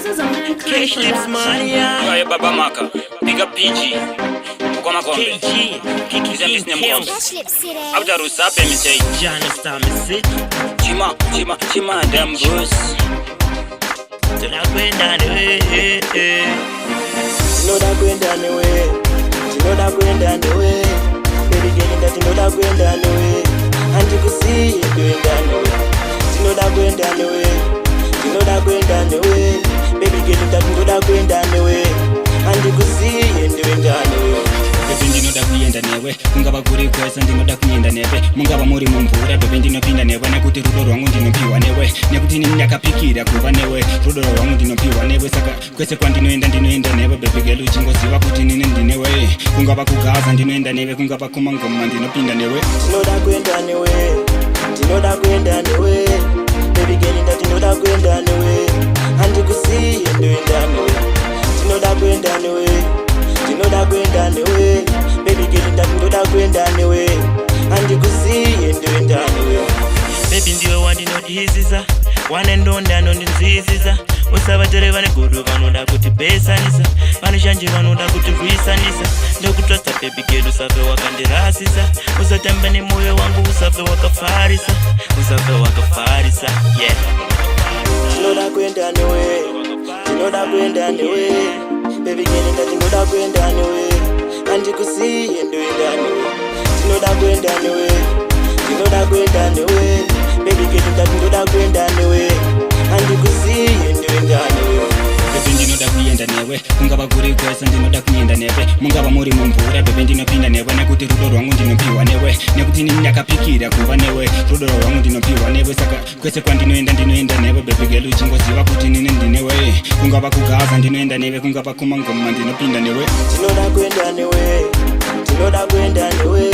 Cash lips Maria. Yo, Baba Maka, big up PG. Ukoma kombe. KG, Kiki Iza business mkombe. Cash lips city. Abda rusape misei. Jana Star Missy. Chima dem boss. Tunakwenda nawe. Tinodakwenda newe, tinodakwenda newe, baby girl that tinodakwenda newe, andikusiye kwenda newe, tinodakwenda newe, tinodakwenda newe, baby girl that tinodakwenda newe, andikusiye ndwenda newe. Bebe ndinoda kuyenda newe, kungaba kuri kwesa ndinoda kuyenda newe, mungaba muri mumvura bebe ndinopinda newe, nekuti rudo rwangu ndinopiwa newe, nekuti nini ndakapikira kuva newe, rudo rwangu ndinopiwa newe, saka kwese kwandinoenda newe, bebe girl uchingoziva kuti nini ndinewe, kungaba kugaza ndinoenda newe, kungaba kumangoma ndinopinda newe. Tinodakwenda newe, tinodakwenda newe, baby girl that tinodakwenda newe, andikusiye ndwenda newe, tinodakwenda newe, tinodakwenda newe, baby girl that tinodakwenda newe, andikusiye ndwenda newe. Baby ndiwe wandinodihiziza, wanendonda nondinziziza, usavatore vane gudu vanoda kuti pesanisa, vanozhanje vanoda kuti kuisanisa, ndokutwasta baby girl usafe wakandirasisa, usatembe nemoyo wangu usafe wakafarisa, yeah. Tinodakwenda newe, tinodakwenda newe, baby girl that tinodakwenda newe, andikusiye ndwenda newe, tinodakwenda newe, tinodakwenda newe, baby girl that tinodakwenda newe, andikusiye ndwenda newe. Bebe ndinoda kuyenda newe, kungaba kuri kwesa ndinoda kuyenda newe, mungaba muri mumvura bebe ndinopinda newe, nekuti rudo rwangu ndinopiwa newe, nekuti nini ndakapikira kuva newe, rudo rwangu ndinopiwa newe, saka kwese kwandinoenda newe, bebe girl uchingoziva kuti nini ndinewe, kungaba kugaza ndinoenda newe, kungaba kumangoma ndinopinda newe. Tinodakwenda newe, tinodakwenda newe,